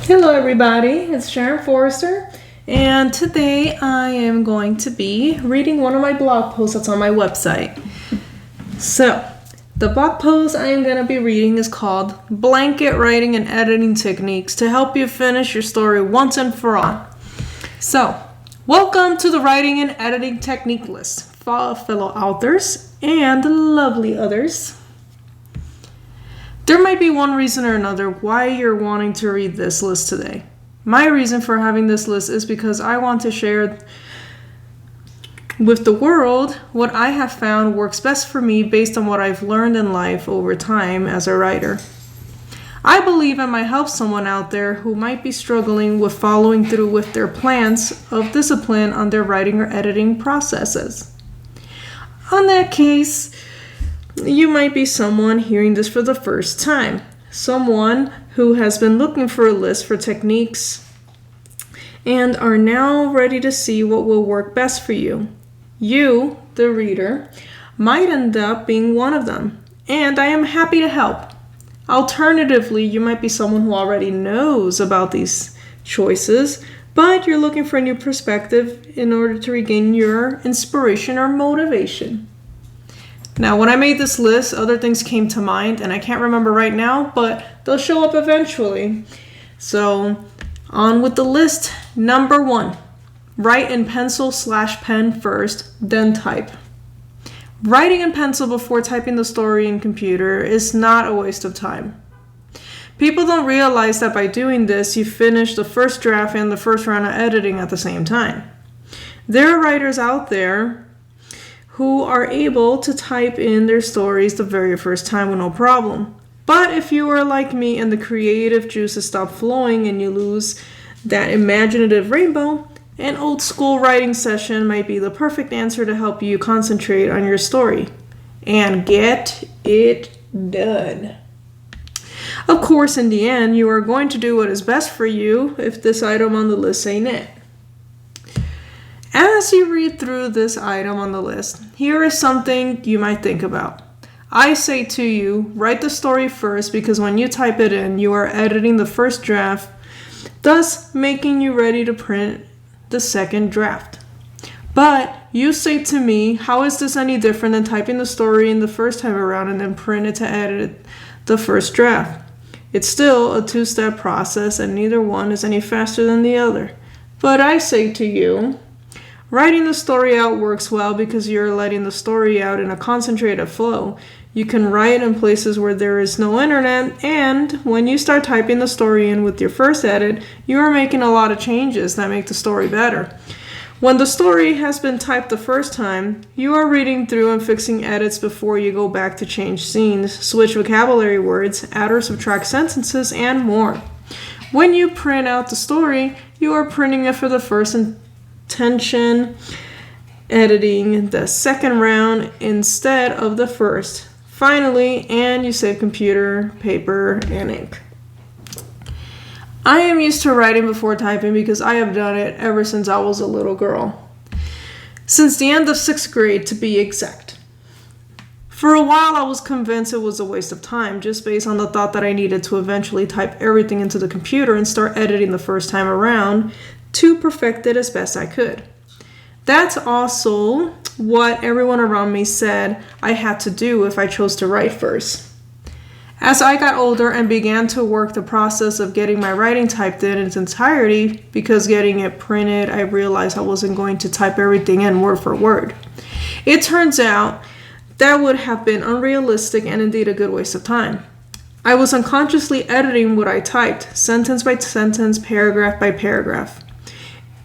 Hello everybody, it's Sharon Forester, and today I am going to be reading one of my blog posts that's on my website. So, the blog post I am going to be reading is called Blanket Writing and Editing Techniques to Help You Finish Your Story Once and For All. So, welcome to the Writing and Editing Technique list, fellow authors and lovely others. There might be one reason or another why you're wanting to read this list today. My reason for having this list is because I want to share with the world what I have found works best for me based on what I've learned in life over time as a writer. I believe I might help someone out there who might be struggling with following through with their plans of discipline on their writing or editing processes. On that case, you might be someone hearing this for the first time, someone who has been looking for a list for techniques and are now ready to see what will work best for you. You, the reader, might end up being one of them, and I am happy to help. Alternatively, you might be someone who already knows about these choices, but you're looking for a new perspective in order to regain your inspiration or motivation. Now, when I made this list, other things came to mind, and I can't remember right now, but they'll show up eventually. So, on with the list. Number 1, write in pencil/pen first, then type. Writing in pencil before typing the story in computer is not a waste of time. People don't realize that by doing this, you finish the first draft and the first round of editing at the same time. There are writers out there who are able to type in their stories the very first time with no problem. But if you are like me and the creative juices stop flowing and you lose that imaginative rainbow, an old school writing session might be the perfect answer to help you concentrate on your story and get it done. Of course, in the end, you are going to do what is best for you if this item on the list ain't it. As you read through this item on the list, here is something you might think about. I say to you, write the story first because when you type it in, you are editing the first draft, thus making you ready to print the second draft. But you say to me, how is this any different than typing the story in the first time around and then print it to edit the first draft? It's still a two-step process and neither one is any faster than the other. But I say to you, writing the story out works well because you're letting the story out in a concentrated flow. You can write in places where there is no internet, and when you start typing the story in with your first edit, you are making a lot of changes that make the story better. When the story has been typed the first time, you are reading through and fixing edits before you go back to change scenes, switch vocabulary words, add or subtract sentences, and more. When you print out the story, you are printing it for the first intention, editing the second round instead of the first. Finally, and you save computer, paper, and ink. I am used to writing before typing because I have done it ever since I was a little girl. Since the end of 6th grade, to be exact. For a while, I was convinced it was a waste of time, just based on the thought that I needed to eventually type everything into the computer and start editing the first time around to perfect it as best I could. That's also what everyone around me said I had to do if I chose to write first. As I got older and began to work the process of getting my writing typed in its entirety, because getting it printed, I realized I wasn't going to type everything in word for word. It turns out that would have been unrealistic and indeed a good waste of time. I was unconsciously editing what I typed, sentence by sentence, paragraph by paragraph.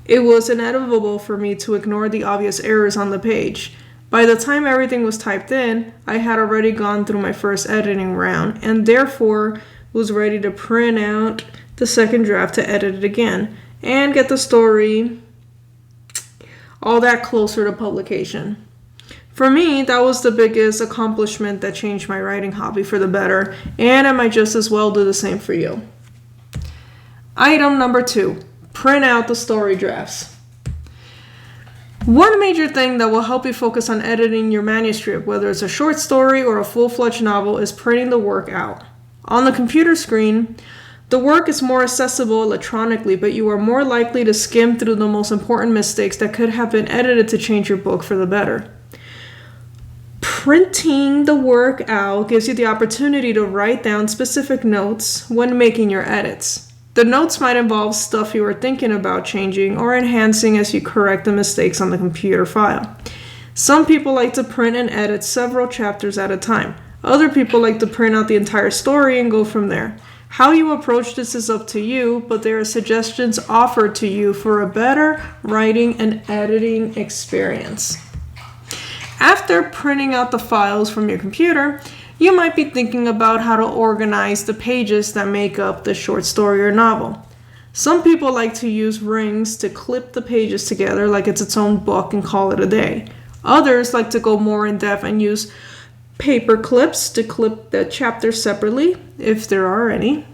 It was inevitable for me to ignore the obvious errors on the page. By the time everything was typed in, I had already gone through my first editing round and therefore was ready to print out the second draft to edit it again and get the story all that closer to publication. For me, that was the biggest accomplishment that changed my writing hobby for the better, and I might just as well do the same for you. Item number 2. Print out the story drafts. One major thing that will help you focus on editing your manuscript, whether it's a short story or a full-fledged novel, is printing the work out. On the computer screen, The work is more accessible electronically, but you are more likely to skim through the most important mistakes that could have been edited to change your book for the better. Printing the work out gives you the opportunity to write down specific notes when making your edits. The notes might involve stuff you were thinking about changing or enhancing as you correct the mistakes on the computer file. Some people like to print and edit several chapters at a time. Other people like to print out the entire story and go from there. How you approach this is up to you, but there are suggestions offered to you for a better writing and editing experience. After printing out the files from your computer, you might be thinking about how to organize the pages that make up the short story or novel. Some people like to use rings to clip the pages together like it's its own book and call it a day. Others like to go more in depth and use paper clips to clip the chapters separately, if there are any,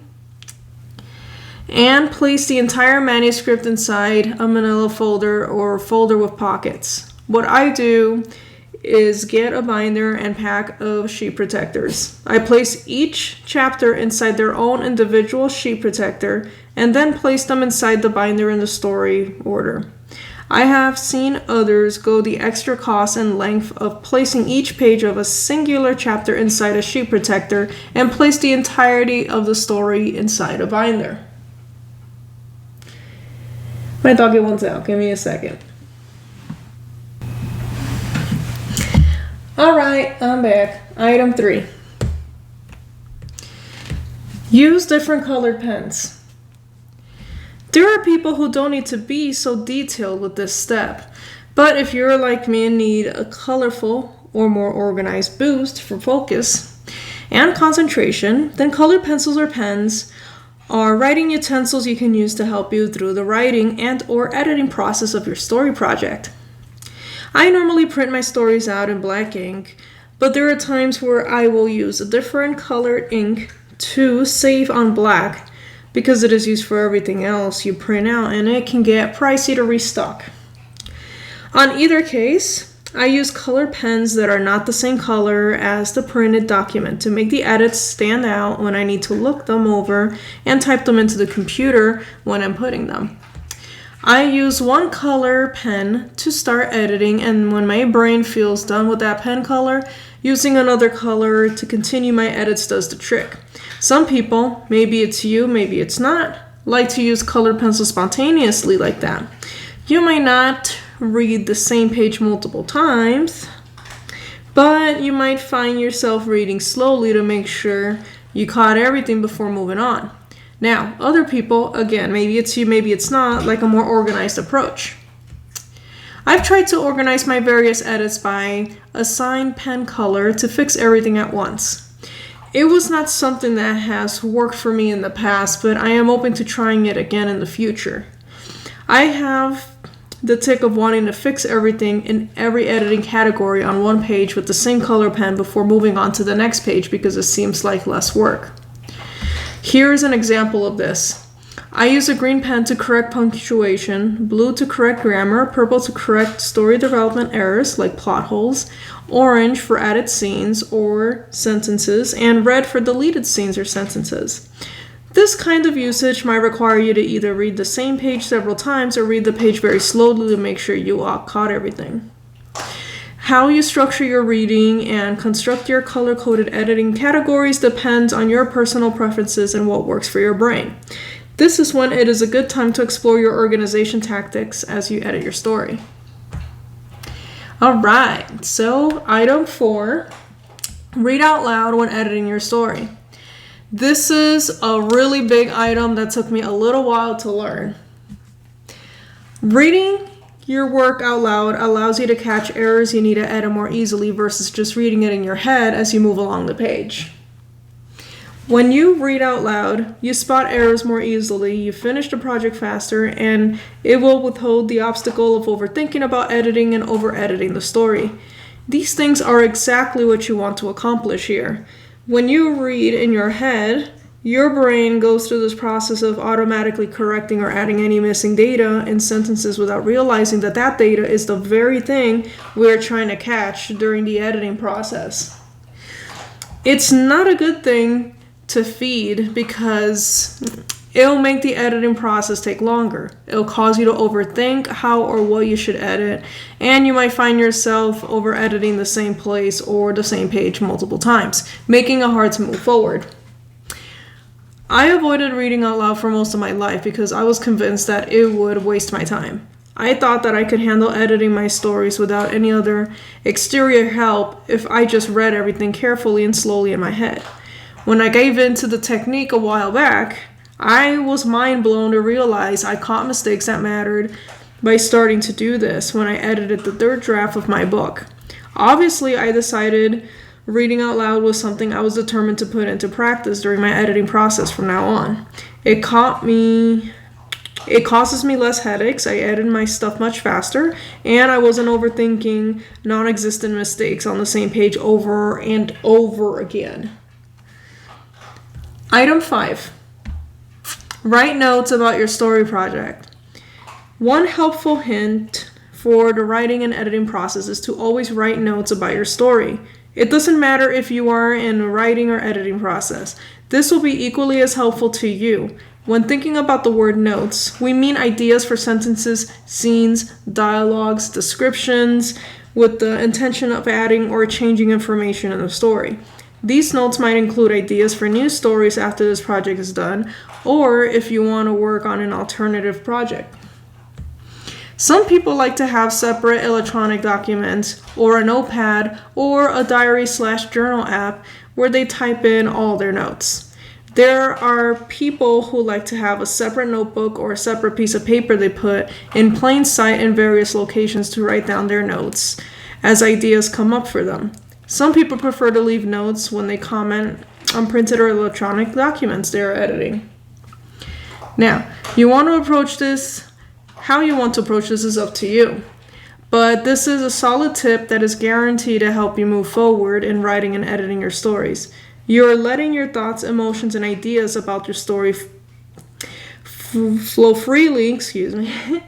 and place the entire manuscript inside a manila folder or folder with pockets. What I do is get a binder and pack of sheet protectors. I place each chapter inside their own individual sheet protector and then place them inside the binder in the story order. I have seen others go the extra cost and length of placing each page of a singular chapter inside a sheet protector and place the entirety of the story inside a binder. My doggy wants out. Give me a second. Alright, I'm back. Item 3. Use different colored pens. There are people who don't need to be so detailed with this step, but if you're like me and need a colorful or more organized boost for focus and concentration, then colored pencils or pens are writing utensils you can use to help you through the writing and or editing process of your story project. I normally print my stories out in black ink, but there are times where I will use a different colored ink to save on black because it is used for everything else you print out and it can get pricey to restock. On either case, I use colored pens that are not the same color as the printed document to make the edits stand out when I need to look them over and type them into the computer when I'm putting them. I use one color pen to start editing, and when my brain feels done with that pen color, using another color to continue my edits does the trick. Some people, maybe it's you, maybe it's not, like to use colored pencils spontaneously like that. You might not read the same page multiple times, but you might find yourself reading slowly to make sure you caught everything before moving on. Now, other people, again, maybe it's you, maybe it's not, like a more organized approach. I've tried to organize my various edits by assigned pen color to fix everything at once. It was not something that has worked for me in the past, but I am open to trying it again in the future. I have the tick of wanting to fix everything in every editing category on one page with the same color pen before moving on to the next page because it seems like less work. Here is an example of this. I use a green pen to correct punctuation, blue to correct grammar, purple to correct story development errors like plot holes, orange for added scenes or sentences, and red for deleted scenes or sentences. This kind of usage might require you to either read the same page several times or read the page very slowly to make sure you caught everything. How you structure your reading and construct your color-coded editing categories depends on your personal preferences and what works for your brain. This is when it is a good time to explore your organization tactics as you edit your story. Alright, so item 4, read out loud when editing your story. This is a really big item that took me a little while to learn. Reading your work out loud allows you to catch errors you need to edit more easily versus just reading it in your head as you move along the page. When you read out loud, you spot errors more easily, you finish the project faster, and it will withhold the obstacle of overthinking about editing and over-editing the story. These things are exactly what you want to accomplish here. When you read in your head, your brain goes through this process of automatically correcting or adding any missing data in sentences without realizing that that data is the very thing we're trying to catch during the editing process. It's not a good thing to feed because it'll make the editing process take longer. It'll cause you to overthink how or what you should edit, and you might find yourself over editing the same place or the same page multiple times, making it hard to move forward. I avoided reading out loud for most of my life because I was convinced that it would waste my time. I thought that I could handle editing my stories without any other exterior help if I just read everything carefully and slowly in my head. When I gave in to the technique a while back, I was mind blown to realize I caught mistakes that mattered by starting to do this when I edited the third draft of my book. Obviously, I decided reading out loud was something I was determined to put into practice during my editing process from now on. It causes me less headaches, I edit my stuff much faster, and I wasn't overthinking non-existent mistakes on the same page over and over again. Item 5. Write notes about your story project. One helpful hint for the writing and editing process is to always write notes about your story. It doesn't matter if you are in a writing or editing process. This will be equally as helpful to you. When thinking about the word notes, we mean ideas for sentences, scenes, dialogues, descriptions, with the intention of adding or changing information in the story. These notes might include ideas for new stories after this project is done, or if you want to work on an alternative project. Some people like to have separate electronic documents, or a notepad, or a diary/journal app where they type in all their notes. There are people who like to have a separate notebook or a separate piece of paper they put in plain sight in various locations to write down their notes as ideas come up for them. Some people prefer to leave notes when they comment on printed or electronic documents they are editing. Now, how you want to approach this is up to you. But this is a solid tip that is guaranteed to help you move forward in writing and editing your stories. You're letting your thoughts, emotions, and ideas about your story flow freely,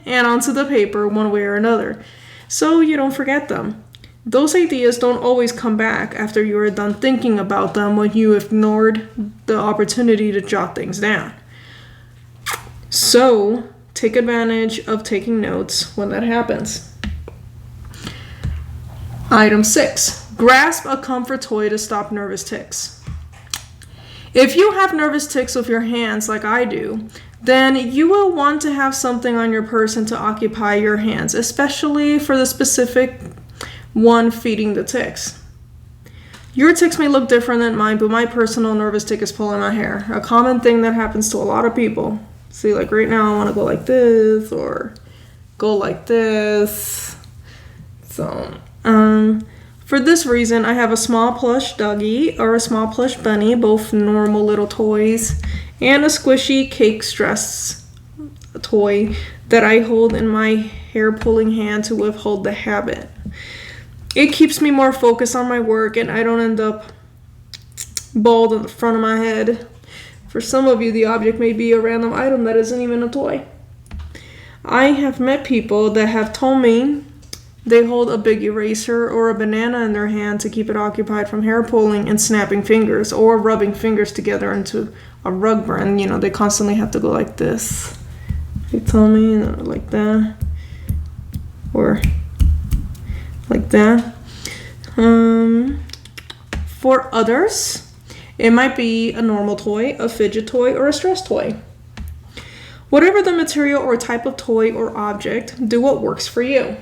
and onto the paper one way or another, so you don't forget them. Those ideas don't always come back after you are done thinking about them when you ignored the opportunity to jot things down. So, take advantage of taking notes when that happens. Item 6. Grasp a comfort toy to stop nervous tics. If you have nervous tics with your hands like I do, then you will want to have something on your person to occupy your hands, especially for the specific one feeding the tics. Your tics may look different than mine, but my personal nervous tic is pulling my hair. A common thing that happens to a lot of people. See, like right now I want to go like this or go like this. So, for this reason, I have a small plush doggy or a small plush bunny, both normal little toys, and a squishy cake stress toy that I hold in my hair pulling hand to withhold the habit. It keeps me more focused on my work and I don't end up bald on the front of my head. For some of you, the object may be a random item that isn't even a toy. I have met people that have told me they hold a big eraser or a banana in their hand to keep it occupied from hair pulling and snapping fingers or rubbing fingers together into a rug burn. They constantly have to go like this. They tell me like that or like that. For others, it might be a normal toy, a fidget toy, or a stress toy. Whatever the material or type of toy or object, do what works for you.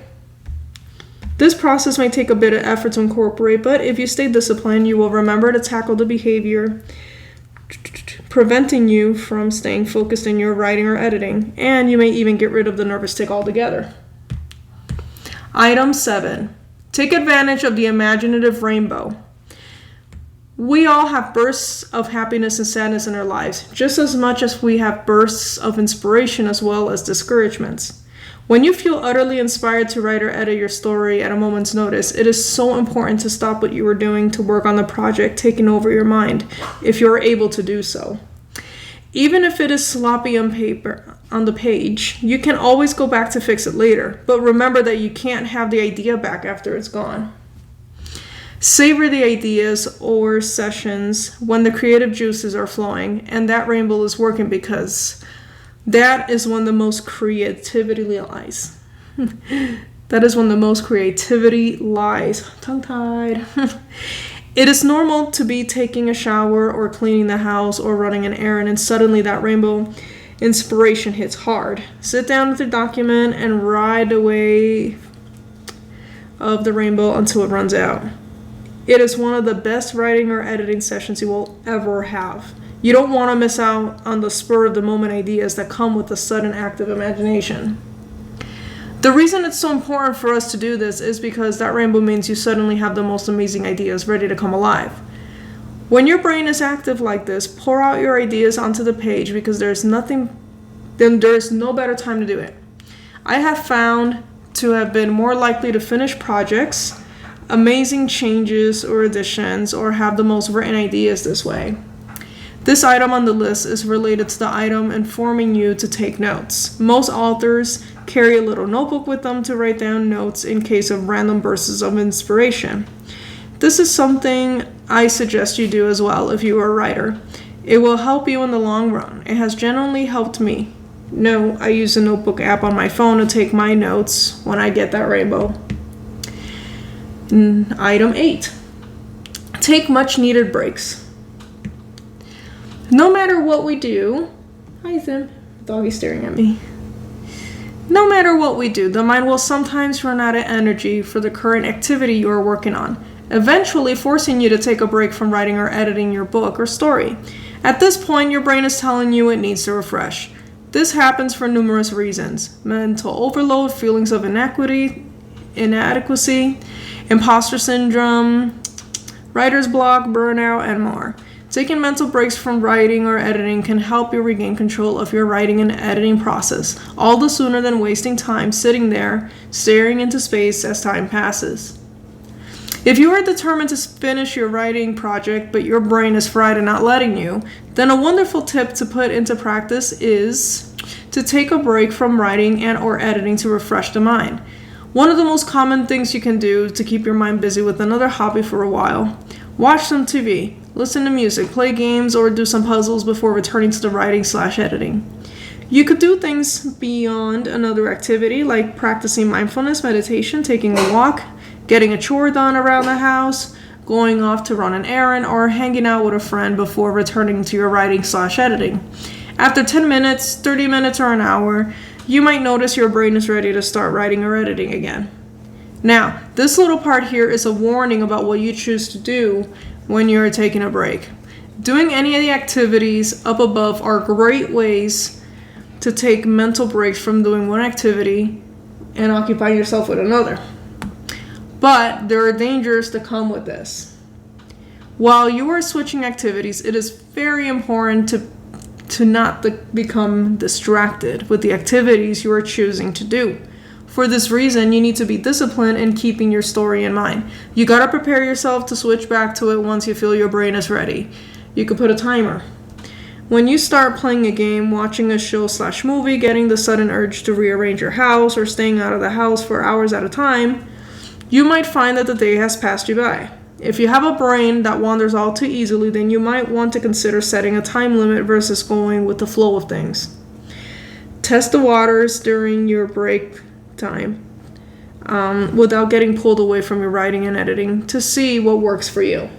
This process may take a bit of effort to incorporate, but if you stay disciplined, you will remember to tackle the behavior preventing you from staying focused in your writing or editing, and you may even get rid of the nervous tic altogether. Item 7. Take advantage of the imaginative rainbow. We all have bursts of happiness and sadness in our lives, just as much as we have bursts of inspiration as well as discouragements. When you feel utterly inspired to write or edit your story at a moment's notice, it is so important to stop what you are doing to work on the project taking over your mind, if you are able to do so. Even if it is sloppy on the page, you can always go back to fix it later, but remember that you can't have the idea back after it's gone. Savor the ideas or sessions when the creative juices are flowing and that rainbow is working, because that is when the most creativity lies. That is when the most creativity lies. Tongue-tied. It is normal to be taking a shower or cleaning the house or running an errand and suddenly that rainbow inspiration hits hard. Sit down with your document and ride the wave of the rainbow until it runs out. It is one of the best writing or editing sessions you will ever have. You don't want to miss out on the spur of the moment ideas that come with a sudden act of imagination. The reason it's so important for us to do this is because that rainbow means you suddenly have the most amazing ideas ready to come alive. When your brain is active like this, pour out your ideas onto the page, because there's no better time to do it. I have found to have been more likely to finish projects, amazing changes or additions, or have the most written ideas this way. This item on the list is related to the item informing you to take notes. Most authors carry a little notebook with them to write down notes in case of random bursts of inspiration. This is something I suggest you do as well if you are a writer. It will help you in the long run. It has generally helped me. No, I use a notebook app on my phone to take my notes when I get that rainbow. Item 8. Take much needed breaks. No matter what we do, hi Tim, doggy's staring at me. No matter what we do, the mind will sometimes run out of energy for the current activity you are working on, eventually forcing you to take a break from writing or editing your book or story. At this point, your brain is telling you it needs to refresh. This happens for numerous reasons: mental overload, feelings of inadequacy, imposter syndrome, writer's block, burnout, and more. Taking mental breaks from writing or editing can help you regain control of your writing and editing process, all the sooner than wasting time sitting there, staring into space as time passes. If you are determined to finish your writing project, but your brain is fried and not letting you, then a wonderful tip to put into practice is to take a break from writing and or editing to refresh the mind. One of the most common things you can do to keep your mind busy with another hobby for a while: watch some TV, listen to music, play games, or do some puzzles before returning to the writing/editing. You could do things beyond another activity, like practicing mindfulness meditation, taking a walk, getting a chore done around the house, going off to run an errand, or hanging out with a friend before returning to your writing/editing. After 10 minutes, 30 minutes, or an hour, you might notice your brain is ready to start writing or editing again. Now, this little part here is a warning about what you choose to do when you're taking a break. Doing any of the activities up above are great ways to take mental breaks from doing one activity and occupy yourself with another. But there are dangers that come with this. While you are switching activities, it is very important to not become distracted with the activities you are choosing to do. For this reason, you need to be disciplined in keeping your story in mind. You gotta prepare yourself to switch back to it once you feel your brain is ready. You could put a timer. When you start playing a game, watching a show/movie, getting the sudden urge to rearrange your house, or staying out of the house for hours at a time, you might find that the day has passed you by. If you have a brain that wanders all too easily, then you might want to consider setting a time limit versus going with the flow of things. Test the waters during your break time without getting pulled away from your writing and editing to see what works for you.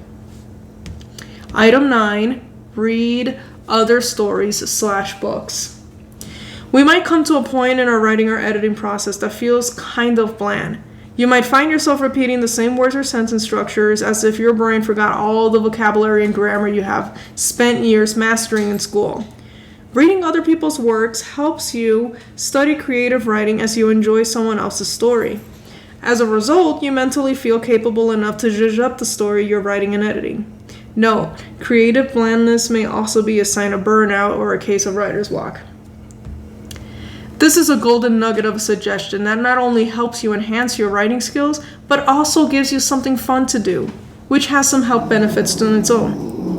Item 9, read other stories/books. We might come to a point in our writing or editing process that feels kind of bland. You might find yourself repeating the same words or sentence structures as if your brain forgot all the vocabulary and grammar you have spent years mastering in school. Reading other people's works helps you study creative writing as you enjoy someone else's story. As a result, you mentally feel capable enough to zhuzh up the story you're writing and editing. Note, creative blandness may also be a sign of burnout or a case of writer's block. This is a golden nugget of a suggestion that not only helps you enhance your writing skills, but also gives you something fun to do, which has some health benefits on its own.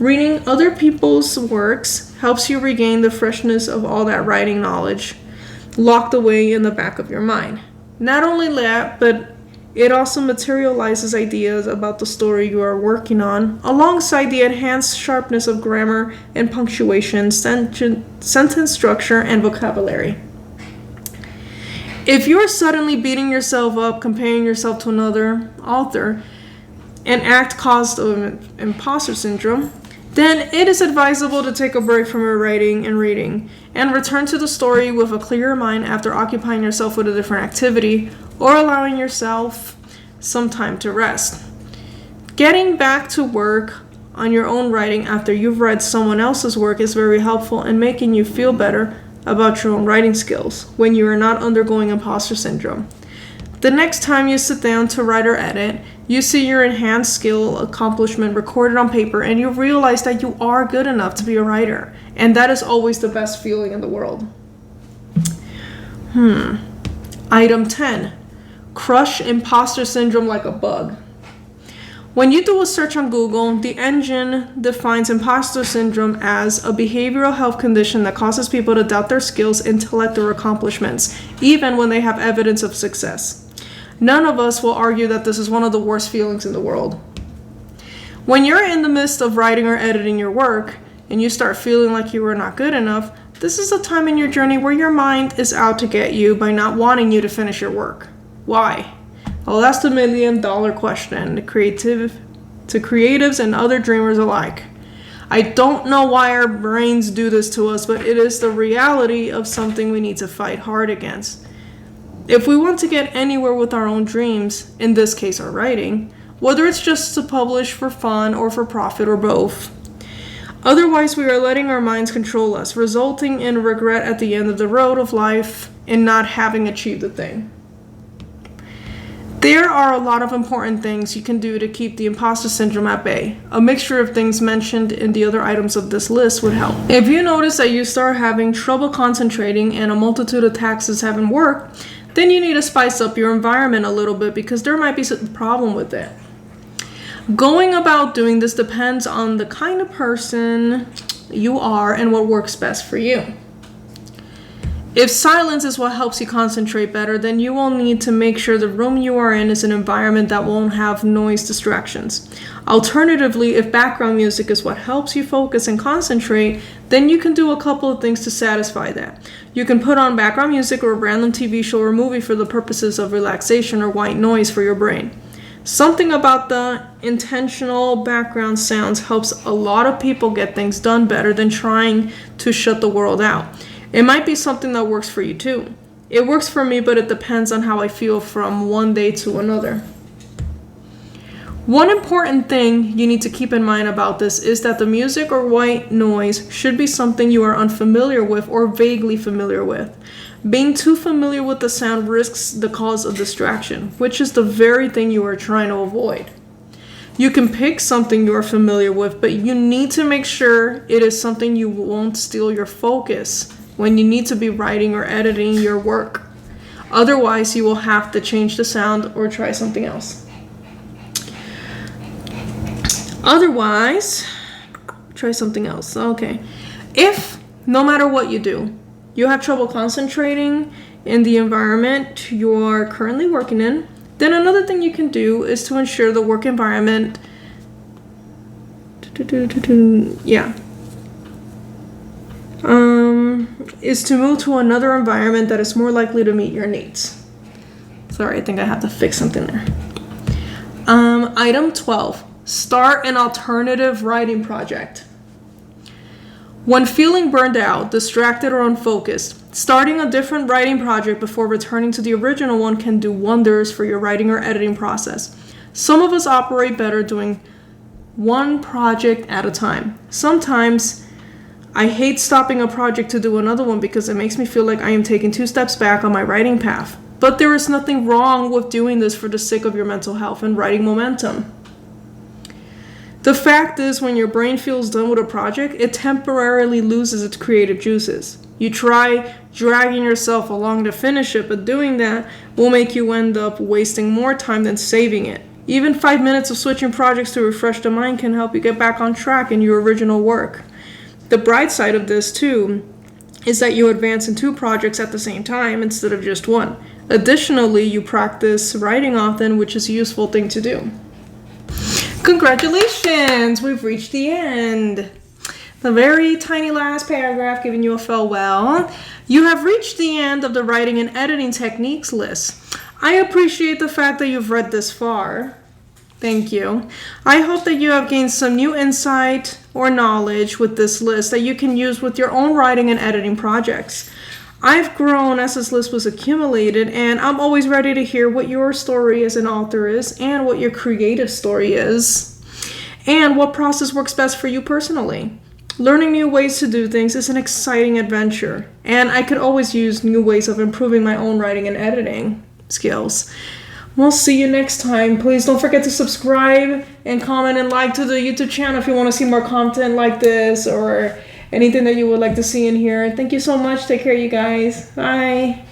Reading other people's works helps you regain the freshness of all that writing knowledge locked away in the back of your mind. Not only that, but It also materializes ideas about the story you are working on, alongside the enhanced sharpness of grammar and punctuation, sentence structure, and vocabulary. If you're suddenly beating yourself up, comparing yourself to another author, an act caused of imposter syndrome, then it is advisable to take a break from your writing and reading and return to the story with a clearer mind after occupying yourself with a different activity or allowing yourself some time to rest. Getting back to work on your own writing after you've read someone else's work is very helpful in making you feel better about your own writing skills when you are not undergoing imposter syndrome. The next time you sit down to write or edit, you see your enhanced skill accomplishment recorded on paper and you realize that you are good enough to be a writer. And that is always the best feeling in the world. Item 10. Crush imposter syndrome like a bug. When you do a search on Google, the engine defines imposter syndrome as a behavioral health condition that causes people to doubt their skills, intellect, or accomplishments, even when they have evidence of success. None of us will argue that this is one of the worst feelings in the world. When you're in the midst of writing or editing your work, and you start feeling like you are not good enough, this is a time in your journey where your mind is out to get you by not wanting you to finish your work. Why? Well, that's the $1,000,000 question to creatives and other dreamers alike. I don't know why our brains do this to us, but it is the reality of something we need to fight hard against. If we want to get anywhere with our own dreams, in this case our writing, whether it's just to publish for fun or for profit or both, otherwise we are letting our minds control us, resulting in regret at the end of the road of life in not having achieved the thing. There are a lot of important things you can do to keep the imposter syndrome at bay. A mixture of things mentioned in the other items of this list would help. If you notice that you start having trouble concentrating and a multitude of tasks haven't worked, then you need to spice up your environment a little bit because there might be some problem with it. Going about doing this depends on the kind of person you are and what works best for you. If silence is what helps you concentrate better, then you will need to make sure the room you are in is an environment that won't have noise distractions. Alternatively, if background music is what helps you focus and concentrate, then you can do a couple of things to satisfy that. You can put on background music or a random TV show or movie for the purposes of relaxation or white noise for your brain. Something about the intentional background sounds helps a lot of people get things done better than trying to shut the world out. It might be something that works for you too. It works for me, but it depends on how I feel from one day to another. One important thing you need to keep in mind about this is that the music or white noise should be something you are unfamiliar with or vaguely familiar with. Being too familiar with the sound risks the cause of distraction, which is the very thing you are trying to avoid. You can pick something you are familiar with, but you need to make sure it is something you won't steal your focus when you need to be writing or editing your work. Otherwise, you will have to change the sound or try something else. Okay. If, no matter what you do, you have trouble concentrating in the environment you are currently working in, then another thing you can do is to ensure the work environment is to move to another environment that is more likely to meet your needs. Sorry, I think I have to fix something there. Item 12, start an alternative writing project. When feeling burned out, distracted, or unfocused, starting a different writing project before returning to the original one can do wonders for your writing or editing process. Some of us operate better doing one project at a time. Sometimes I hate stopping a project to do another one because it makes me feel like I am taking 2 steps back on my writing path. But there is nothing wrong with doing this for the sake of your mental health and writing momentum. The fact is, when your brain feels done with a project, it temporarily loses its creative juices. You try dragging yourself along to finish it, but doing that will make you end up wasting more time than saving it. Even 5 minutes of switching projects to refresh the mind can help you get back on track in your original work. The bright side of this, too, is that you advance in 2 projects at the same time instead of just one. Additionally, you practice writing often, which is a useful thing to do. Congratulations! We've reached the end. The very tiny last paragraph giving you a farewell. You have reached the end of the writing and editing techniques list. I appreciate the fact that you've read this far. Thank you. I hope that you have gained some new insight or knowledge with this list that you can use with your own writing and editing projects. I've grown as this list was accumulated, and I'm always ready to hear what your story as an author is and what your creative story is and what process works best for you personally. Learning new ways to do things is an exciting adventure, and I could always use new ways of improving my own writing and editing skills. We'll see you next time. Please don't forget to subscribe and comment and like to the YouTube channel if you want to see more content like this or anything that you would like to see in here. Thank you so much. Take care, you guys. Bye.